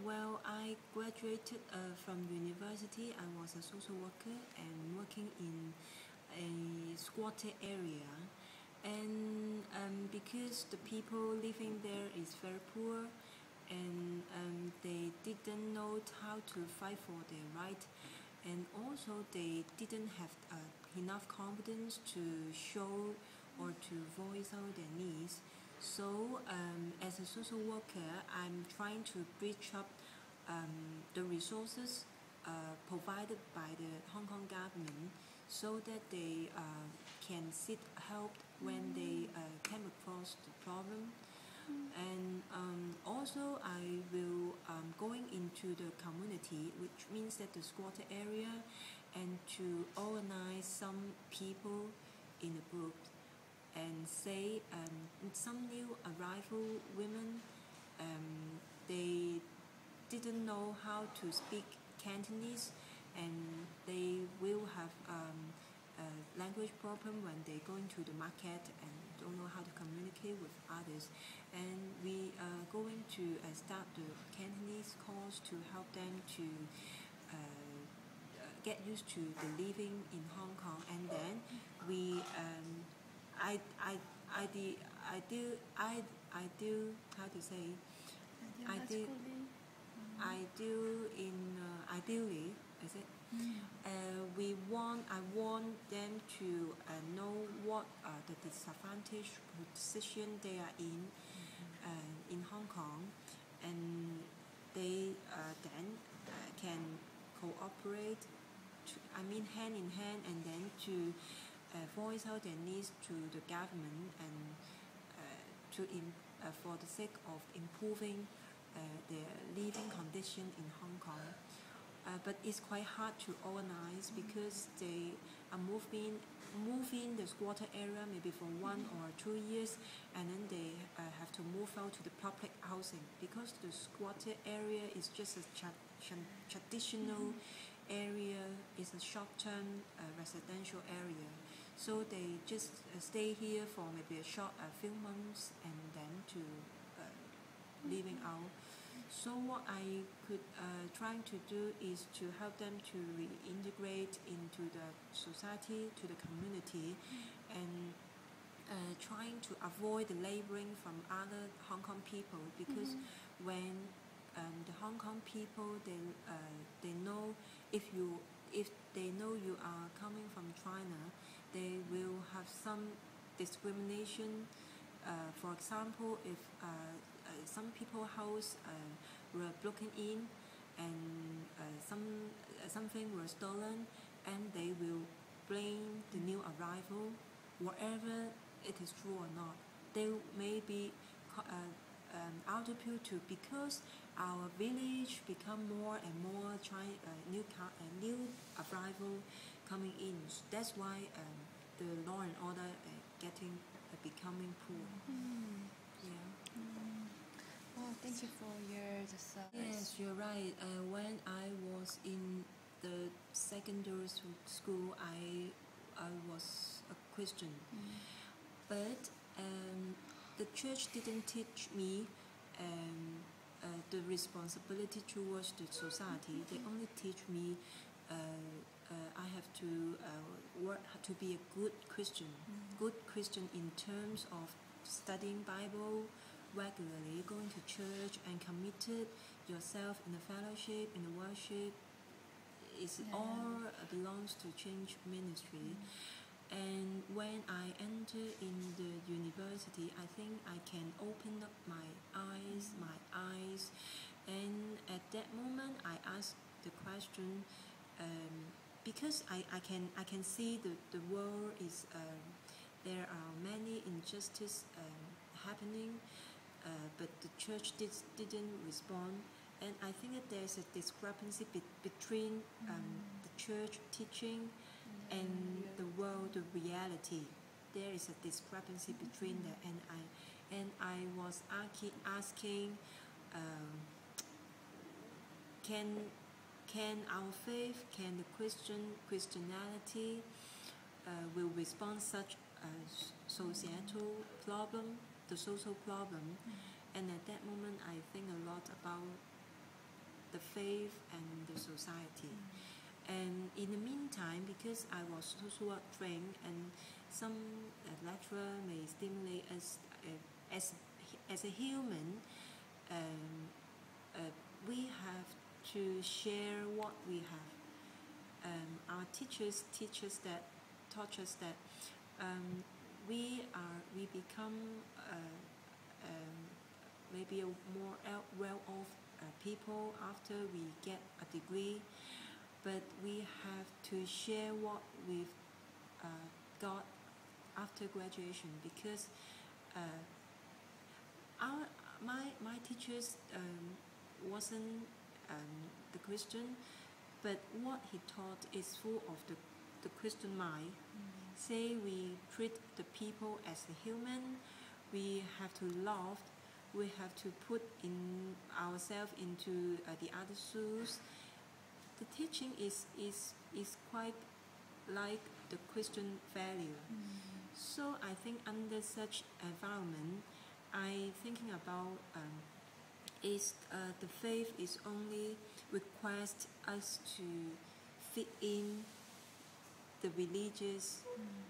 Well, I graduated from university. I was a social worker and working in a squatter area. And because the people living there is very poor, and they didn't know how to fight for their right, and also they didn't have enough confidence to show or to voice out their needs. So as a social worker, I'm trying to bridge up the resources provided by the Hong Kong government so that they can seek help when they came across the problem. And also I will going into the community, which means that the squatter area, and to organize some people in a group and say some new arrival women, they didn't know how to speak Cantonese, and they will have a language problem when they go into the market and don't know how to communicate with others. And we are going to start the Cantonese course to help them to get used to the living in Hong Kong. And then we I do how to say I do in ideally is it I want them to know what the disadvantaged position they are in Hong Kong, and they then can cooperate hand in hand, and then to voice out their needs to the government, and for the sake of improving their living condition in Hong Kong. But it's quite hard to organize because they are moving the squatter area maybe for 1 or 2 years, and then they have to move out to the public housing because the squatter area is just a traditional area, is a short-term residential area. So they just stay here for maybe a few months and then to living out. So what I could try to do is to help them to reintegrate into the society, to the community, and trying to avoid the labeling from other Hong Kong people, because when the Hong Kong people they know if they know you are coming from China, they will have some discrimination. For example, if some people's house were broken in and something was stolen, and they will blame the new arrival, whatever it is true or not. They may be attributed to because our village become more and more new arrival coming in. That's why the law and order becoming poor. Yeah. Oh, thank you for your Yes, you're right. When I was in the secondary school, I was a Christian, but the church didn't teach me the responsibility towards the society. They only teach me I have to work to be a good Christian. Good Christian in terms of studying Bible regularly, going to church, and committed yourself in the fellowship, in the worship. All belongs to change ministry. And when I enter in the university, I think I can open up my eyes, and at that moment I ask the question, because I can see the world is there are many injustice happening, but the church didn't respond, and I think that there's a discrepancy between the church teaching and the world, the reality. There is a discrepancy between that, and I was asking, can our faith, can the Christianity will respond such a societal problem, the social problem? And at that moment, I think a lot about the faith and the society. And in the meantime, because I was social work trained, and some lecturer may stimulate us as a human, we have to share what we have. Our teachers taught us that we become maybe a more well-off people after we get a degree, but we have to share what we've got after graduation, because my teachers wasn't the Christian, but what he taught is full of the Christian mind. Say we treat the people as a human, we have to love, we have to put in ourselves into the other shoes. The teaching is quite like the Christian value. So I think under such environment, I thinking about is the faith is only request us to fit in the religious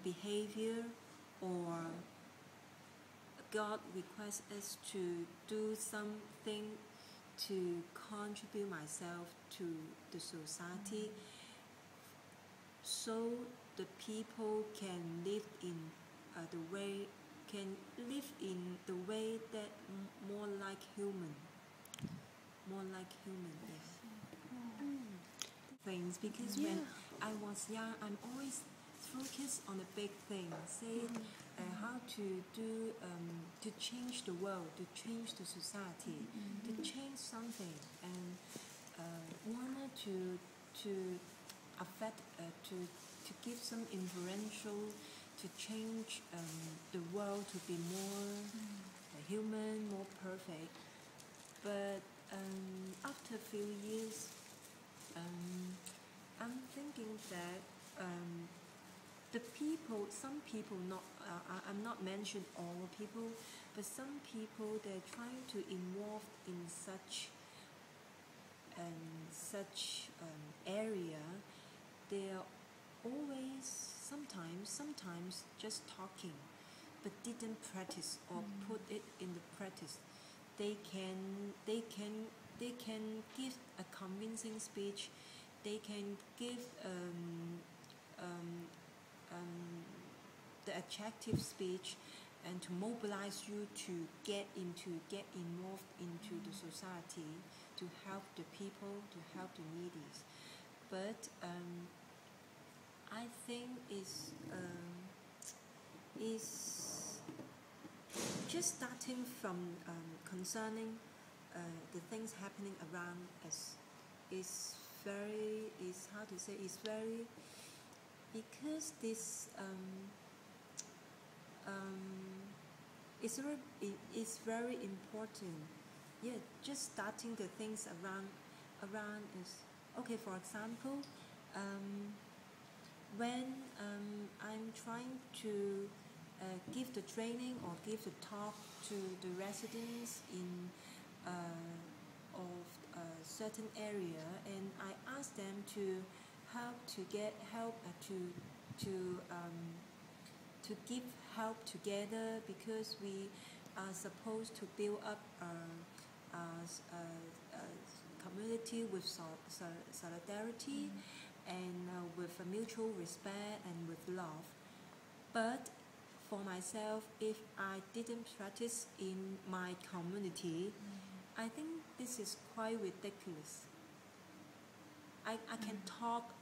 behavior, or God requests us to do something to contribute myself to the society, so the people can live in the way that more like human, yes. Things, because when I was young, I'm always focused on the big things, say how to do to change the world, to change the society, to change something, and wanted to affect to give some influential to change the world to be more human, more perfect. But after a few years, I'm thinking that some people, I'm not mentioning all people, but some people, they're trying to involve in such area. They're always sometimes just talking, but didn't practice or put it in the practice. They can give a convincing speech. They can give the attractive speech, and to mobilize you to get involved into the society, to help the people, to help the needy. But I think is just starting from concerning the things happening around us is very, because this it's very important. Yeah, just starting the things around is okay. For example, when I'm trying to give the training or give the talk to the residents in of a certain area, and I ask them to help to get help to give help together, because we are supposed to build up a community with solidarity and with a mutual respect and with love. But for myself, if I didn't practice in my community, I think this is quite ridiculous. I can talk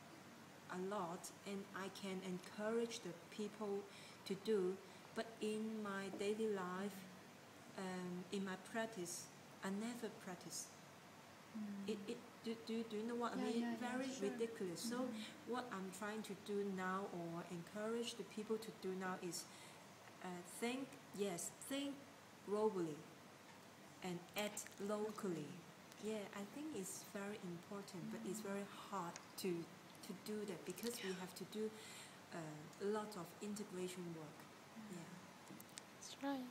a lot and I can encourage the people to do, but in my daily life, in my practice, I never practice. Do you know what I mean? Very sure. ridiculous. So what I'm trying to do now, or encourage the people to do now, is think globally and act locally. Yeah, I think it's very important, but it's very hard to do that, because we have to do a lot of integration work. Yeah. That's right.